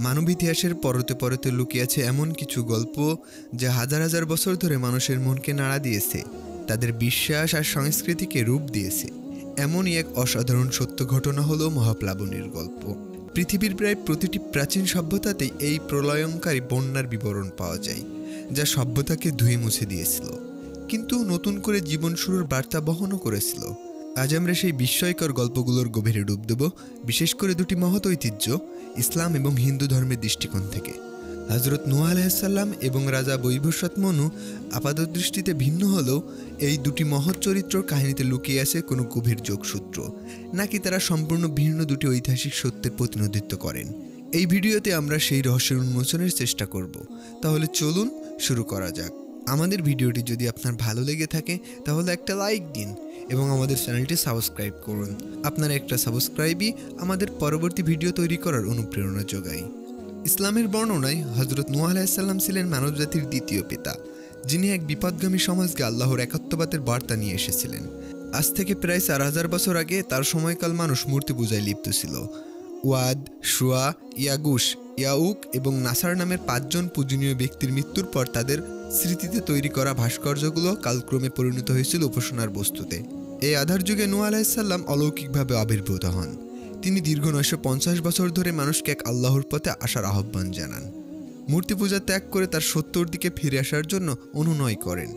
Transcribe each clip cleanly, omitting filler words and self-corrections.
মানব ইতিহাসের পরতে পরতে লুকিয়ে আছে এমন কিছু গল্প যা হাজার হাজার বছর ধরে মানুষের মনকে নাড়া দিয়েছে, তাদের বিশ্বাস আর সংস্কৃতিকে রূপ দিয়েছে। এমনই এক অসাধারণ সত্য ঘটনা হলো মহাপ্লাবনের গল্প। পৃথিবীর প্রায় প্রতিটি প্রাচীন সভ্যতাতেই এই প্রলয়ঙ্কারী বন্যার বিবরণ পাওয়া যায়, যা সভ্যতাকে ধুয়ে মুছে দিয়েছিল, কিন্তু নতুন করে জীবন শুরুর বার্তা বহনও করেছিল। আজ আমরা সেই বিস্ময়কর গল্পগুলোর গভীরে ডুব দেব, বিশেষ করে দুটি মহৎ ঐতিহ্য, ইসলাম এবং হিন্দু ধর্মের দৃষ্টিকোণ থেকে। হযরত নূহ আলাইহিসসালাম এবং রাজা বৈভবসৎ মনু আপাতদৃষ্টিতে ভিন্ন হলেও এই দুটি মহৎ চরিত্রর কাহিনীতে লুকিয়ে আছে কোনো গভীর যোগসূত্র, নাকি তারা সম্পূর্ণ ভিন্ন দুটি ঐতিহাসিক সত্যের প্রতিনিধিত্ব করেন। এই ভিডিওতে আমরা সেই রহস্যের উন্মোচনের চেষ্টা করব। তাহলে চলুন শুরু করা যাক। আমাদের ভিডিওটি যদি আপনার ভালো লেগে থাকে তাহলে একটা লাইক দিন এবং আমাদের চ্যানেলটি সাবস্ক্রাইব করুন। আপনার একটা সাবস্ক্রাইবই আমাদের পরবর্তী ভিডিও তৈরি করার অনুপ্রেরণা যোগায়। ইসলামের বর্ণনায় হযরত নূহ আলাইহিসসালাম ছিলেন মানবজাতির দ্বিতীয় পিতা, যিনি এক বিপদগামী সমাজকে আল্লাহর একাত্মবাদের বার্তা নিয়ে এসেছিলেন। আজ থেকে প্রায় 4000 বছর আগে তার সময়কাল মানুষ মূর্তি পূজায় লিপ্ত ছিল। ওয়াদ, শুয়া, ইয়াগুশ, ইয়াউক এবং নাসার নামের 5 জন পূজনীয় ব্যক্তির মৃত্যুর পর তাদের স্মৃতিতে তৈরি করা ভাস্কর্যগুলো কালক্রমে পরিণত হয়েছিল উপাসনার বস্তুতে। এই আধার যুগে নূহ আলাইহিসসালাম অলৌকিকভাবে আবির্ভূত হন। তিনি দীর্ঘ 950 বছর ধরে মানুষকে এক আল্লাহর পথে আসার আহ্বান জানান। মূর্তি পূজা ত্যাগ করে তার সত্যর দিকে ফিরে আসার জন্য অনুনয় করেন।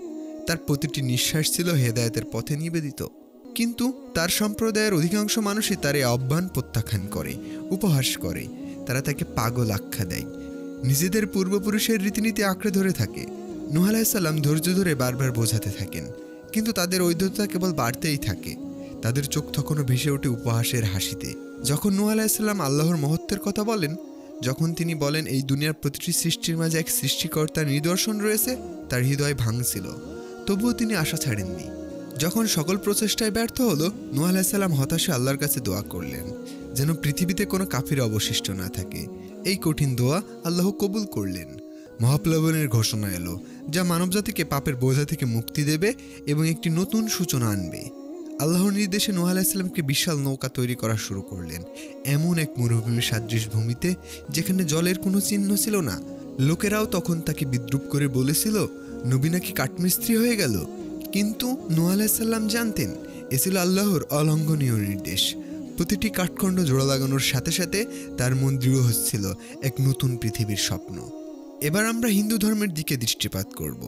তার প্রতিটি নিঃশ্বাস ছিল হেদায়েতের পথে নিবেদিত। কিন্তু তার সম্প্রদায়ের অধিকাংশ মানুষই তার এই আহ্বান প্রত্যাখ্যান করে, উপহাস করে। তারা তাকে পাগল আখ্যা দেয়, নিজেদের পূর্বপুরুষের রীতিনীতি আঁকড়ে ধরে থাকে। নূহ আলাইহিসসালাম ধৈর্য ধরে বারবার বোঝাতে থাকেন, কিন্তু তাদের ঐক্যতা কেবল বাড়তেই থাকে। তাদের চোখ তখনও ভেসে ওঠে উপহাসের হাসিতে। যখন নূহ আলাইহিসসালাম আল্লাহর মহত্বের কথা বলেন, যখন তিনি বলেন এই দুনিয়ার প্রতিটি সৃষ্টির মাঝে এক সৃষ্টিকর্তার নিদর্শন রয়েছে, তার হৃদয় ভাঙছিল। তবুও তিনি আশা ছাড়েননি। যখন সকল প্রচেষ্টায় ব্যর্থ হলো, নূহ আলাইহিসসালাম হতাশে আল্লাহর কাছে দোয়া করলেন যেন পৃথিবীতে কোনো কাফির অবশিষ্ট না থাকে। এই কঠিন দোয়া আল্লাহ কবুল করলেন। মহাপ্লাবনের ঘোষণা এলো, যা মানবজাতিকে পাপের বোঝা থেকে মুক্তি দেবে এবং একটি নতুন সূচনা আনবে। আল্লাহর নির্দেশে নূহ আলাইহিসসালামকে বিশাল নৌকা তৈরি করা শুরু করলেন, এমন এক মরুভূমির সাদৃশ ভূমিতে যেখানে জলের কোনো চিহ্ন ছিল না। লোকেরাও তখন তাকে বিদ্রূপ করে বলেছিল, নবী নাকি কাঠমিস্ত্রি হয়ে গেল। কিন্তু নূহ আলাইহিসসালাম জানতেন এ ছিল আল্লাহর অলঙ্ঘনীয় নির্দেশ। প্রতিটি কাঠখণ্ড জোড়া লাগানোর সাথে সাথে তার মন দৃঢ় হচ্ছিল এক নতুন পৃথিবীর স্বপ্ন। এবার আমরা হিন্দু ধর্মের দিকে দৃষ্টিপাত করব,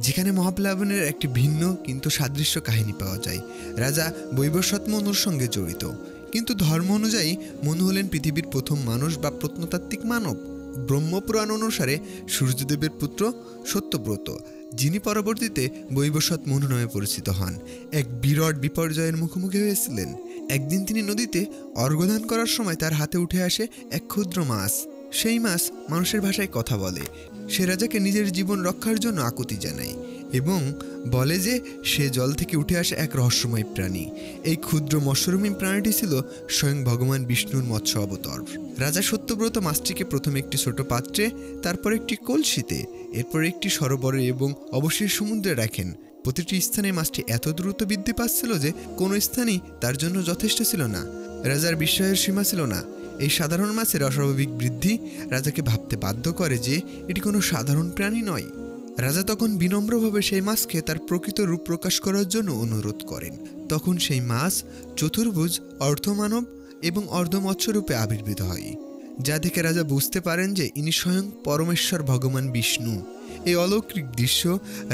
যেখানে মহাপ্লাবনের একটি ভিন্ন কিন্তু সাদৃশ্য কাহিনী পাওয়া যায়। রাজা বৈভবসৎ মনুর সঙ্গে জড়িত, কিন্তু ধর্ম অনুযায়ী মনু হলেন পৃথিবীর প্রথম মানুষ বা প্রত্নতাত্ত্বিক মানব। ব্রহ্মপুরাণ অনুসারে সূর্যদেবের পুত্র সত্যব্রত, যিনি পরবর্তীতে বৈভবসৎ মনু নামে পরিচিত হন, এক বিরাট বিপর্যয়ের মুখোমুখি হয়েছিলেন। একদিন তিনি নদীতে অর্ঘ্যদান করার সময় তার হাতে উঠে আসে এক ক্ষুদ্র মাছ। সেই মাছ মানুষের ভাষায় কথা বলে। সে রাজাকে নিজের জীবন রক্ষার জন্য আকুতি জানায় এবং বলে যে সে জল থেকে উঠে আসে এক রহস্যময় প্রাণী। এই ক্ষুদ্র মৎস্যরূপী প্রাণীটি ছিল স্বয়ং ভগবান বিষ্ণুর মৎস্য অবতার। রাজা সত্যব্রত মাছটিকে প্রথমে একটি ছোট পাত্রে, তারপর একটি কলসিতে, এরপর একটি সরোবরে এবং অবশেষে সমুদ্রে রাখেন। প্রতিটি স্থানে মাছটি এত দ্রুত বৃদ্ধি পাচ্ছিল যে কোনো স্থানই তার জন্য যথেষ্ট ছিল না। রাজার বিস্ময়ের সীমা ছিল না। এই সাধারণ মাছের অস্বাভাবিক বৃদ্ধি রাজাকে ভাবতে বাধ্য করে যে এটি কোনো সাধারণ প্রাণী নয়। রাজা তখন বিনম্রভাবে সেই মাছকে তার প্রকৃত রূপ প্রকাশ করার জন্য অনুরোধ করেন। তখন সেই মাছ চতুর্ভুজ, অর্ধমানব এবং অর্ধমৎস্যরূপে আবির্ভূত হয়, যা দেখে রাজা বুঝতে পারেন যে ইনি স্বয়ং পরমেশ্বর ভগবান বিষ্ণু। এই অলৌকিক দৃশ্য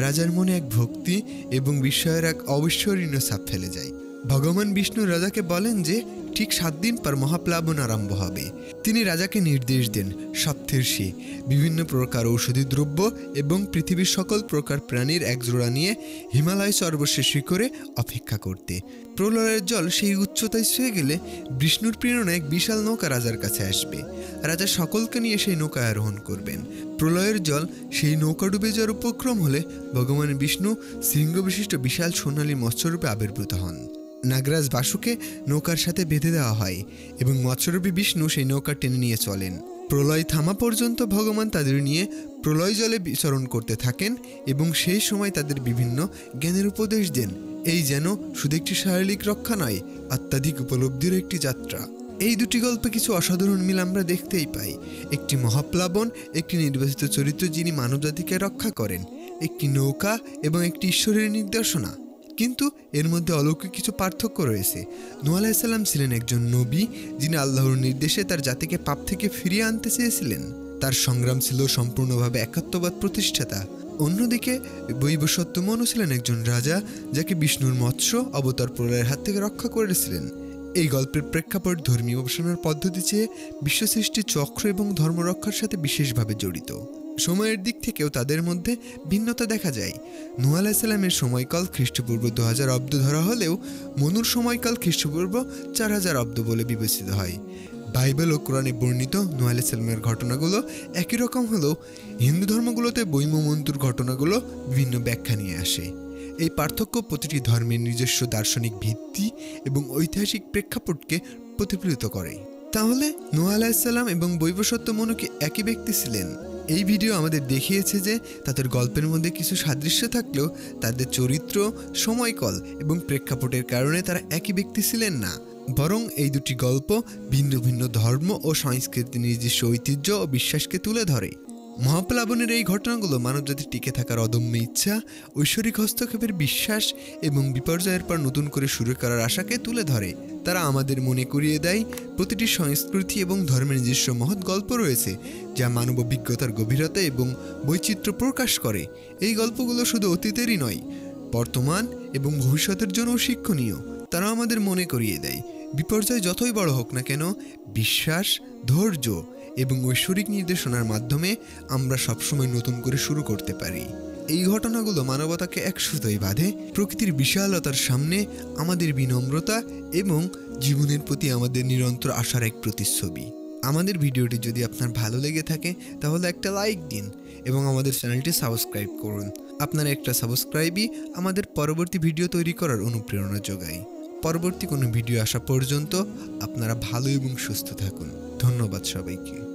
রাজার মনে এক ভক্তি এবং বিস্ময়ের এক অবিস্মরণীয় ছাপ ফেলে যায়। ভগবান বিষ্ণু রাজাকে বলেন যে ঠিক 7 দিন পর মহাপ্লাবন আরম্ভ হবে। তিনি রাজাকে নির্দেশ দেন সপ্তর্ষি, বিভিন্ন প্রকার ঔষধি দ্রব্য এবং পৃথিবীর সকল প্রকার প্রাণীর একজোড়া নিয়ে হিমালয় সর্বশেষ শিখরে অপেক্ষা করতে। প্রলয়ের জল সেই উচ্চতায় ছুঁয়ে গেলে বিষ্ণুর প্রেরণা এক বিশাল নৌকা রাজার কাছে আসবে। রাজা সকলকে নিয়ে সেই নৌকায় আরোহণ করবেন। প্রলয়ের জল সেই নৌকা ডুবে যাওয়ার উপক্রম হলে ভগবান বিষ্ণু শৃঙ্গ বিশিষ্ট বিশাল সোনালী মৎস্যরূপে আবির্ভূত হন। নাগরাজ বাসুকে নৌকার সাথে বেঁধে দেওয়া হয় এবং মৎস্যরূপী বিষ্ণু সেই নৌকা টেনে নিয়ে চলেন। প্রলয় থামা পর্যন্ত ভগবান তাদের নিয়ে প্রলয় জলে বিচরণ করতে থাকেন এবং সেই সময় তাদের বিভিন্ন জ্ঞানের উপদেশ দেন। এই যেন শুধু একটি শারীরিক রক্ষা নয়, অত্যাধিক উপলব্ধির একটি যাত্রা। এই দুটি গল্পে কিছু অসাধারণ মিল আমরা দেখতেই পাই। একটি মহাপ্লাবন, একটি নির্বাচিত চরিত্র যিনি মানবজাতিকে রক্ষা করেন, একটি নৌকা এবং একটি ঈশ্বরের নির্দেশনা। কিন্তু এর মধ্যে অলৌকিক কিছু পার্থক্য রয়েছে। নূহ আলাইহিস সালাম ছিলেন একজন নবী যিনি আল্লাহর নির্দেশে তার জাতিকে পাপ থেকে ফিরিয়ে আনতে চেয়েছিলেন। তার সংগ্রাম ছিল সম্পূর্ণভাবে একাত্মবাদ প্রতিষ্ঠাতা। অন্যদিকে বৈবস্বত মনু ছিলেন একজন রাজা যাকে বিষ্ণুর মৎস্য অবতার প্রলয়ের হাত থেকে রক্ষা করেছিলেন। এই গল্পের প্রেক্ষাপট ধর্মীয় উপাসনার পদ্ধতি চেয়ে বিশ্ব সৃষ্টির চক্র এবং ধর্ম রক্ষার সাথে বিশেষভাবে জড়িত। সময়ের দিক থেকেও তাদের মধ্যে ভিন্নতা দেখা যায়। নূহ আলাইহিস সালামের সময়কাল খ্রিস্টপূর্ব 2000 অব্দ ধরা হলেও মনুর সময়কাল খ্রিস্টপূর্ব 4000 অব্দ বলে বিবেচিত হয়। বাইবেল ও কোরআনে বর্ণিত নূহ আলাইহিস সালামের ঘটনাগুলো একই রকম হলেও হিন্দু ধর্মগুলোতে বৈমমন্তুর ঘটনাগুলো বিভিন্ন ব্যাখ্যা নিয়ে আসে। এই পার্থক্য প্রতিটি ধর্মের নিজস্ব দার্শনিক ভিত্তি এবং ঐতিহাসিক প্রেক্ষাপটকে প্রতিফলিত করে। তাহলে নূহ আলাইহিস সালাম এবং বৈবস্বত মনু কি একই ব্যক্তি ছিলেন? এই ভিডিও আমাদের দেখিয়েছে যে তাদের গল্পের মধ্যে কিছু সাদৃশ্য থাকলেও তাদের চরিত্র, সময়কাল এবং প্রেক্ষাপটের কারণে তারা একই ব্যক্তি ছিলেন না, বরং এই দুটি গল্প ভিন্ন ভিন্ন ধর্ম ও সংস্কৃতির নিজস্ব ঐতিহ্য ও বিশ্বাসকে তুলে ধরে। মহাপ্লাবনের এই ঘটনাগুলো মানবজাতির টিকে থাকার অদম্য ইচ্ছা, ঐশ্বরিক হস্তক্ষেপের বিশ্বাস এবং বিপর্যয়ের পর নতুন করে শুরু করার আশাকে তুলে ধরে। তারা আমাদের মনে করিয়ে দেয় প্রতিটি সংস্কৃতি এবং ধর্মের নিজস্ব মহৎ গল্প রয়েছে যা মানব অভিজ্ঞতার গভীরতা এবং বৈচিত্র্য প্রকাশ করে। এই গল্পগুলো শুধু অতীতেরই নয়, বর্তমান এবং ভবিষ্যতের জন্যও শিক্ষণীয়। তারা আমাদের মনে করিয়ে দেয় বিপর্যয় যতই বড় হোক না কেন, বিশ্বাস, ধৈর্য এবং ঐশ্বরিক নির্দেশনার মাধ্যমে আমরা সবসময় নতুন করে শুরু করতে পারি। এই ঘটনাগুলো মানবতাকে এক সুতোয় বাঁধে, প্রকৃতির বিশালতার সামনে আমাদের বিনম্রতা এবং জীবনের প্রতি আমাদের নিরন্তর আশার এক প্রতিচ্ছবি। আমাদের ভিডিওটি যদি আপনার ভালো লেগে থাকে তাহলে একটা লাইক দিন এবং আমাদের চ্যানেলটি সাবস্ক্রাইব করুন। আপনার একটা সাবস্ক্রাইবই আমাদের পরবর্তী ভিডিও তৈরি করার অনুপ্রেরণা যোগায়। পরবর্তী কোনো ভিডিও আসা পর্যন্ত আপনারা ভালো এবং সুস্থ থাকুন। ধন্যবাদ সবাইকে।